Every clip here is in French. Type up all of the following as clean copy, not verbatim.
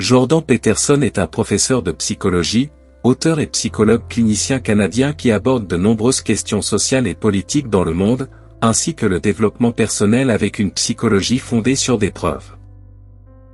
Jordan Peterson est un professeur de psychologie, auteur et psychologue clinicien canadien qui aborde de nombreuses questions sociales et politiques dans le monde, ainsi que le développement personnel avec une psychologie fondée sur des preuves.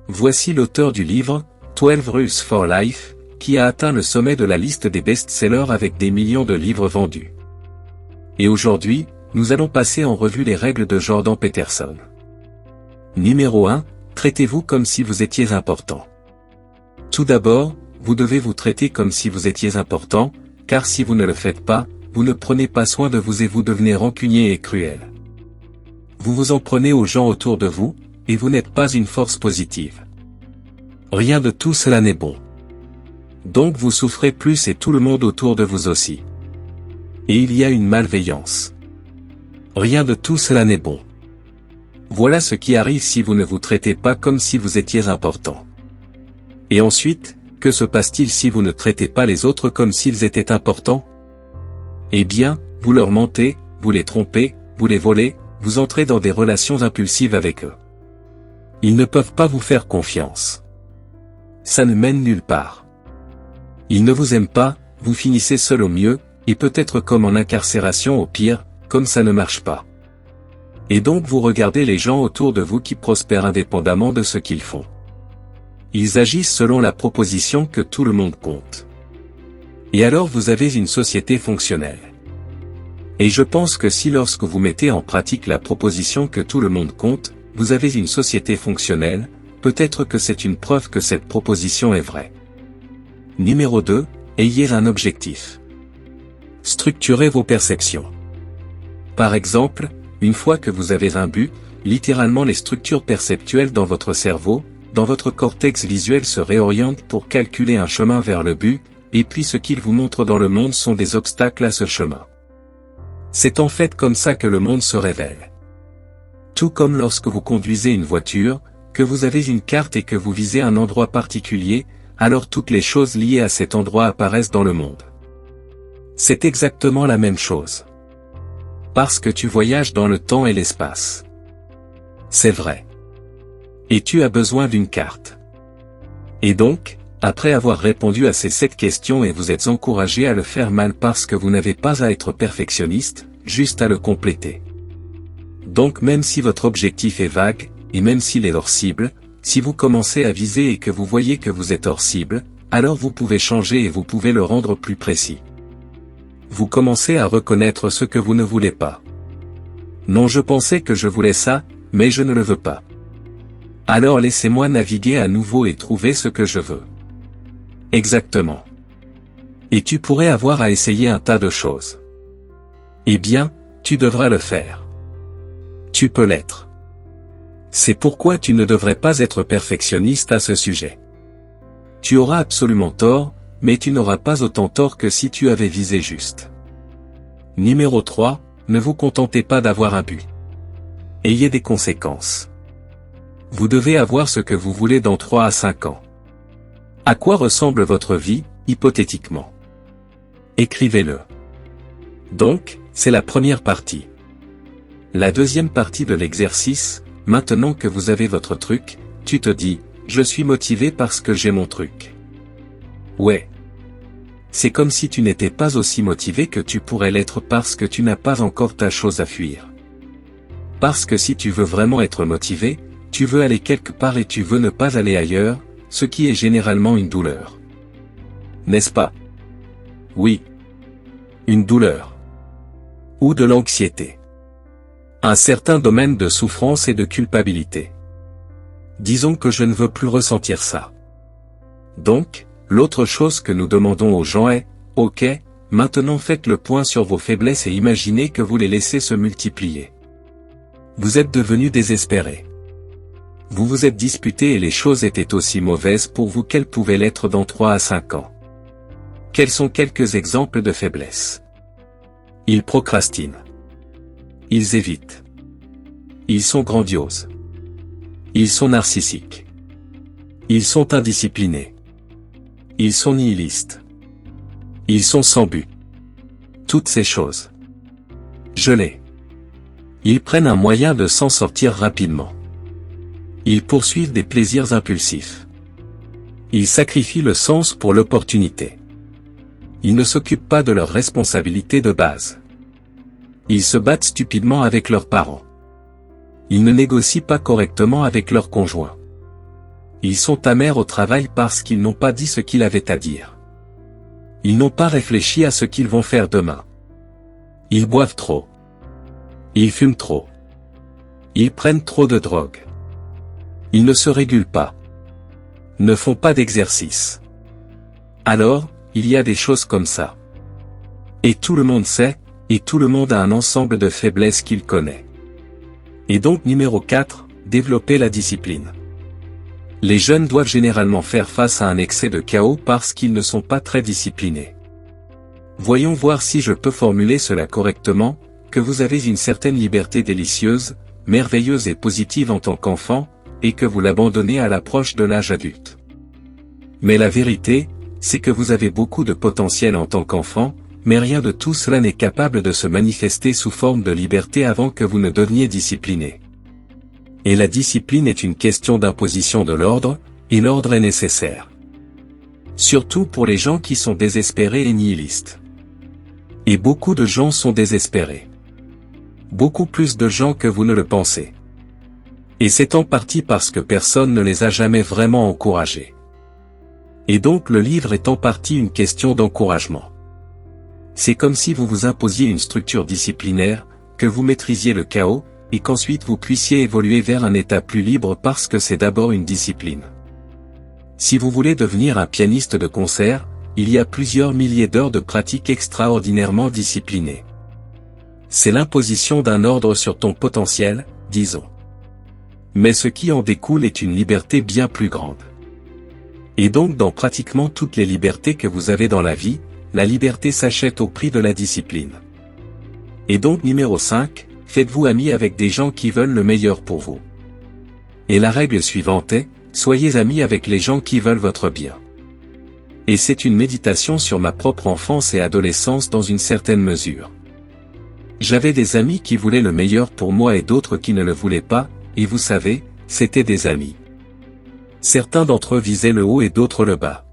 Voici l'auteur du livre « 12 Rules for Life », qui a atteint le sommet de la liste des best-sellers avec des millions de livres vendus. Et aujourd'hui, nous allons passer en revue les règles de Jordan Peterson. Numéro 1. Traitez-vous comme si vous étiez important. Tout d'abord, vous devez vous traiter comme si vous étiez important, car si vous ne le faites pas, vous ne prenez pas soin de vous et vous devenez rancunier et cruel. Vous vous en prenez aux gens autour de vous, et vous n'êtes pas une force positive. Rien de tout cela n'est bon. Donc vous souffrez plus et tout le monde autour de vous aussi. Et il y a une malveillance. Rien de tout cela n'est bon. Voilà ce qui arrive si vous ne vous traitez pas comme si vous étiez important. Et ensuite, que se passe-t-il si vous ne traitez pas les autres comme s'ils étaient importants? Eh bien, vous leur mentez, vous les trompez, vous les volez, vous entrez dans des relations impulsives avec eux. Ils ne peuvent pas vous faire confiance. Ça ne mène nulle part. Ils ne vous aiment pas, vous finissez seul au mieux, et peut-être comme en incarcération au pire, comme ça ne marche pas. Et donc vous regardez les gens autour de vous qui prospèrent indépendamment de ce qu'ils font. Ils agissent selon la proposition que tout le monde compte. Et alors vous avez une société fonctionnelle. Et je pense que si lorsque vous mettez en pratique la proposition que tout le monde compte, vous avez une société fonctionnelle, peut-être que c'est une preuve que cette proposition est vraie. Numéro 2. Ayez un objectif. Structurez vos perceptions. Par exemple, une fois que vous avez un but, littéralement les structures perceptuelles dans votre cerveau, dans votre cortex visuel se réorientent pour calculer un chemin vers le but, et puis ce qu'ils vous montrent dans le monde sont des obstacles à ce chemin. C'est en fait comme ça que le monde se révèle. Tout comme lorsque vous conduisez une voiture, que vous avez une carte et que vous visez un endroit particulier, alors toutes les choses liées à cet endroit apparaissent dans le monde. C'est exactement la même chose. Parce que tu voyages dans le temps et l'espace. C'est vrai. Et tu as besoin d'une carte. Et donc, après avoir répondu à ces 7 questions et vous êtes encouragé à le faire mal parce que vous n'avez pas à être perfectionniste, juste à le compléter. Donc même si votre objectif est vague, et même s'il est hors cible, si vous commencez à viser et que vous voyez que vous êtes hors cible, alors vous pouvez changer et vous pouvez le rendre plus précis. Vous commencez à reconnaître ce que vous ne voulez pas. Non, je pensais que je voulais ça, mais je ne le veux pas. Alors laissez-moi naviguer à nouveau et trouver ce que je veux. Exactement. Et tu pourrais avoir à essayer un tas de choses. Eh bien, tu devras le faire. Tu peux l'être. C'est pourquoi tu ne devrais pas être perfectionniste à ce sujet. Tu auras absolument tort, mais tu n'auras pas autant tort que si tu avais visé juste. Numéro 3, ne vous contentez pas d'avoir un but. Ayez des conséquences. Vous devez avoir ce que vous voulez dans 3 à 5 ans. À quoi ressemble votre vie, hypothétiquement? Écrivez-le. Donc, c'est la première partie. La deuxième partie de l'exercice, maintenant que vous avez votre truc, tu te dis, je suis motivé parce que j'ai mon truc. Ouais. C'est comme si tu n'étais pas aussi motivé que tu pourrais l'être parce que tu n'as pas encore ta chose à fuir. Parce que si tu veux vraiment être motivé, tu veux aller quelque part et tu veux ne pas aller ailleurs, ce qui est généralement une douleur. N'est-ce pas? Oui. Une douleur. Ou de l'anxiété. Un certain domaine de souffrance et de culpabilité. Disons que je ne veux plus ressentir ça. Donc, l'autre chose que nous demandons aux gens est, ok, maintenant faites le point sur vos faiblesses et imaginez que vous les laissez se multiplier. Vous êtes devenu désespéré. Vous vous êtes disputé et les choses étaient aussi mauvaises pour vous qu'elles pouvaient l'être dans 3 à 5 ans. Quels sont quelques exemples de faiblesses? Ils procrastinent. Ils évitent. Ils sont grandioses. Ils sont narcissiques. Ils sont indisciplinés. Ils sont nihilistes. Ils sont sans but. Toutes ces choses. Je l'ai. Ils prennent un moyen de s'en sortir rapidement. Ils poursuivent des plaisirs impulsifs. Ils sacrifient le sens pour l'opportunité. Ils ne s'occupent pas de leurs responsabilités de base. Ils se battent stupidement avec leurs parents. Ils ne négocient pas correctement avec leurs conjoints. Ils sont amers au travail parce qu'ils n'ont pas dit ce qu'ils avaient à dire. Ils n'ont pas réfléchi à ce qu'ils vont faire demain. Ils boivent trop. Ils fument trop. Ils prennent trop de drogue. Ils ne se régulent pas. Ne font pas d'exercice. Alors, il y a des choses comme ça. Et tout le monde sait, et tout le monde a un ensemble de faiblesses qu'il connaît. Et donc numéro 4, développer la discipline. Les jeunes doivent généralement faire face à un excès de chaos parce qu'ils ne sont pas très disciplinés. Voyons voir si je peux formuler cela correctement, que vous avez une certaine liberté délicieuse, merveilleuse et positive en tant qu'enfant, et que vous l'abandonnez à l'approche de l'âge adulte. Mais la vérité, c'est que vous avez beaucoup de potentiel en tant qu'enfant, mais rien de tout cela n'est capable de se manifester sous forme de liberté avant que vous ne deveniez discipliné. Et la discipline est une question d'imposition de l'ordre, et l'ordre est nécessaire. Surtout pour les gens qui sont désespérés et nihilistes. Et beaucoup de gens sont désespérés. Beaucoup plus de gens que vous ne le pensez. Et c'est en partie parce que personne ne les a jamais vraiment encouragés. Et donc le livre est en partie une question d'encouragement. C'est comme si vous vous imposiez une structure disciplinaire, que vous maîtrisiez le chaos, et qu'ensuite vous puissiez évoluer vers un état plus libre parce que c'est d'abord une discipline. Si vous voulez devenir un pianiste de concert, il y a plusieurs milliers d'heures de pratique extraordinairement disciplinées. C'est l'imposition d'un ordre sur ton potentiel, disons. Mais ce qui en découle est une liberté bien plus grande. Et donc dans pratiquement toutes les libertés que vous avez dans la vie, la liberté s'achète au prix de la discipline. Et donc numéro 5, faites-vous ami avec des gens qui veulent le meilleur pour vous. Et la règle suivante est, soyez amis avec les gens qui veulent votre bien. Et c'est une méditation sur ma propre enfance et adolescence dans une certaine mesure. J'avais des amis qui voulaient le meilleur pour moi et d'autres qui ne le voulaient pas, et vous savez, c'étaient des amis. Certains d'entre eux visaient le haut et d'autres le bas.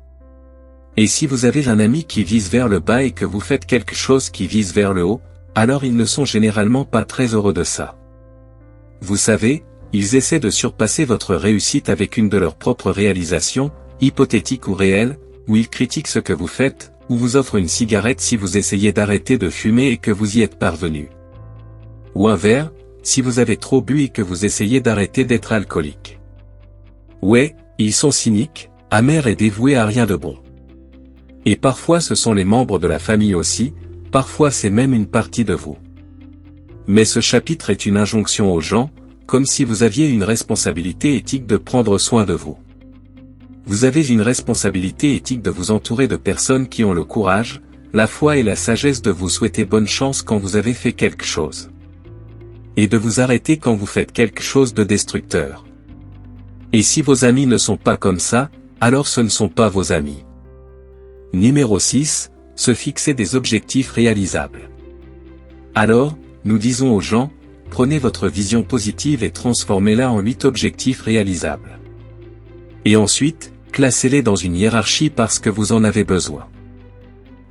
Et si vous avez un ami qui vise vers le bas et que vous faites quelque chose qui vise vers le haut, alors ils ne sont généralement pas très heureux de ça. Vous savez, ils essaient de surpasser votre réussite avec une de leurs propres réalisations, hypothétique ou réelle, où ils critiquent ce que vous faites, ou vous offrent une cigarette si vous essayez d'arrêter de fumer et que vous y êtes parvenu. Ou un verre, si vous avez trop bu et que vous essayez d'arrêter d'être alcoolique. Ouais, ils sont cyniques, amers et dévoués à rien de bon. Et parfois ce sont les membres de la famille aussi, parfois c'est même une partie de vous. Mais ce chapitre est une injonction aux gens, comme si vous aviez une responsabilité éthique de prendre soin de vous. Vous avez une responsabilité éthique de vous entourer de personnes qui ont le courage, la foi et la sagesse de vous souhaiter bonne chance quand vous avez fait quelque chose. Et de vous arrêter quand vous faites quelque chose de destructeur. Et si vos amis ne sont pas comme ça, alors ce ne sont pas vos amis. Numéro 6, se fixer des objectifs réalisables. Alors, nous disons aux gens, prenez votre vision positive et transformez-la en 8 objectifs réalisables. Et ensuite, classez-les dans une hiérarchie parce que vous en avez besoin.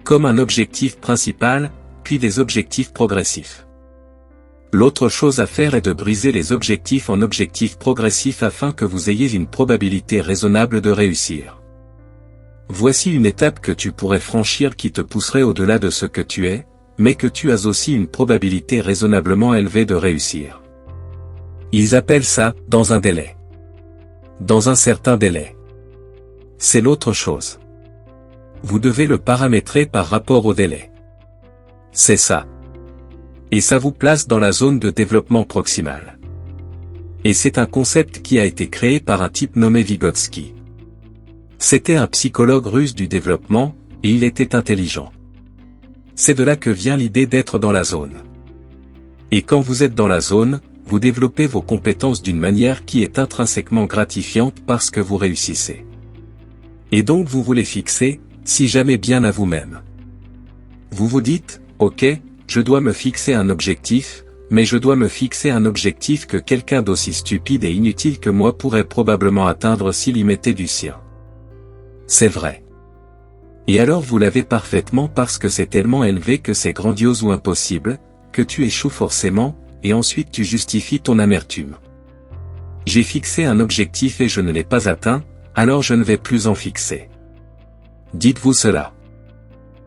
Comme un objectif principal, puis des objectifs progressifs. L'autre chose à faire est de briser les objectifs en objectifs progressifs afin que vous ayez une probabilité raisonnable de réussir. Voici une étape que tu pourrais franchir qui te pousserait au-delà de ce que tu es, mais que tu as aussi une probabilité raisonnablement élevée de réussir. Ils appellent ça « dans un délai ». Dans un certain délai. C'est l'autre chose. Vous devez le paramétrer par rapport au délai. C'est ça. Et ça vous place dans la zone de développement proximal. Et c'est un concept qui a été créé par un type nommé Vygotsky. C'était un psychologue russe du développement, et il était intelligent. C'est de là que vient l'idée d'être dans la zone. Et quand vous êtes dans la zone, vous développez vos compétences d'une manière qui est intrinsèquement gratifiante parce que vous réussissez. Et donc vous vous les fixez, si jamais bien à vous-même. Vous vous dites, ok, je dois me fixer un objectif, mais je dois me fixer un objectif que quelqu'un d'aussi stupide et inutile que moi pourrait probablement atteindre s'il y mettait du sien. C'est vrai. Et alors vous l'avez parfaitement parce que c'est tellement élevé que c'est grandiose ou impossible, que tu échoues forcément, et ensuite tu justifies ton amertume. J'ai fixé un objectif et je ne l'ai pas atteint, alors je ne vais plus en fixer. Dites-vous cela.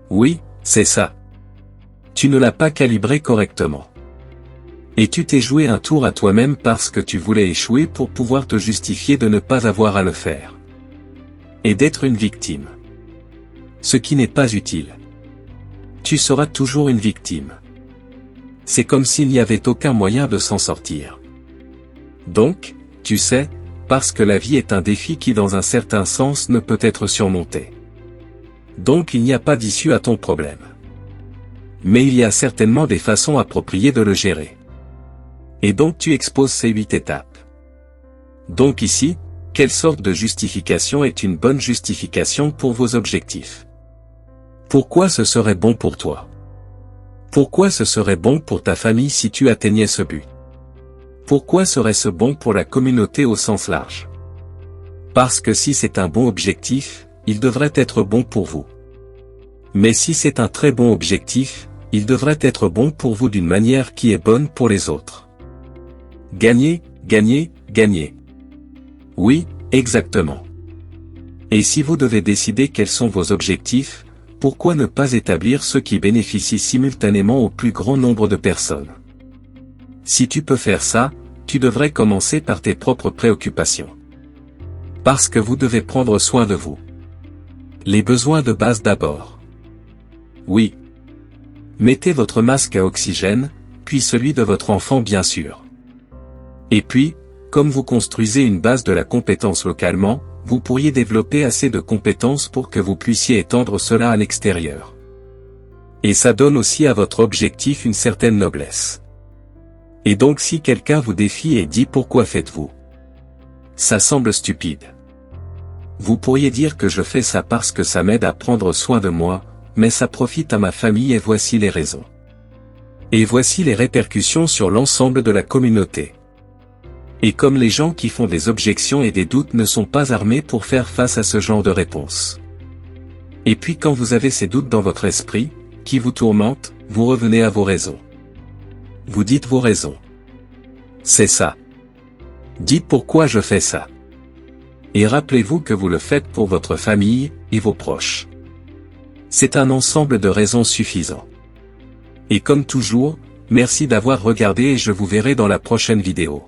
Oui, c'est ça. Tu ne l'as pas calibré correctement. Et tu t'es joué un tour à toi-même parce que tu voulais échouer pour pouvoir te justifier de ne pas avoir à le faire. Et d'être une victime. Ce qui n'est pas utile. Tu seras toujours une victime. C'est comme s'il n'y avait aucun moyen de s'en sortir. Donc, tu sais, parce que la vie est un défi qui dans un certain sens ne peut être surmonté. Donc il n'y a pas d'issue à ton problème. Mais il y a certainement des façons appropriées de le gérer. Et donc tu exposes ces 8 étapes. Donc ici, quelle sorte de justification est une bonne justification pour vos objectifs? Pourquoi ce serait bon pour toi? Pourquoi ce serait bon pour ta famille si tu atteignais ce but? Pourquoi serait-ce bon pour la communauté au sens large? Parce que si c'est un bon objectif, il devrait être bon pour vous. Mais si c'est un très bon objectif, il devrait être bon pour vous d'une manière qui est bonne pour les autres. Gagner, gagner, gagner. Oui, exactement. Et si vous devez décider quels sont vos objectifs, pourquoi ne pas établir ceux qui bénéficient simultanément au plus grand nombre de personnes? Si tu peux faire ça, tu devrais commencer par tes propres préoccupations. Parce que vous devez prendre soin de vous. Les besoins de base d'abord. Oui. Mettez votre masque à oxygène, puis celui de votre enfant bien sûr. Et puis, comme vous construisez une base de la compétence localement, vous pourriez développer assez de compétences pour que vous puissiez étendre cela à l'extérieur. Et ça donne aussi à votre objectif une certaine noblesse. Et donc si quelqu'un vous défie et dit pourquoi faites-vous? Ça semble stupide. Vous pourriez dire que je fais ça parce que ça m'aide à prendre soin de moi, mais ça profite à ma famille et voici les raisons. Et voici les répercussions sur l'ensemble de la communauté. Et comme les gens qui font des objections et des doutes ne sont pas armés pour faire face à ce genre de réponse. Et puis quand vous avez ces doutes dans votre esprit, qui vous tourmentent, vous revenez à vos raisons. Vous dites vos raisons. C'est ça. Dites pourquoi je fais ça. Et rappelez-vous que vous le faites pour votre famille et vos proches. C'est un ensemble de raisons suffisant. Et comme toujours, merci d'avoir regardé et je vous verrai dans la prochaine vidéo.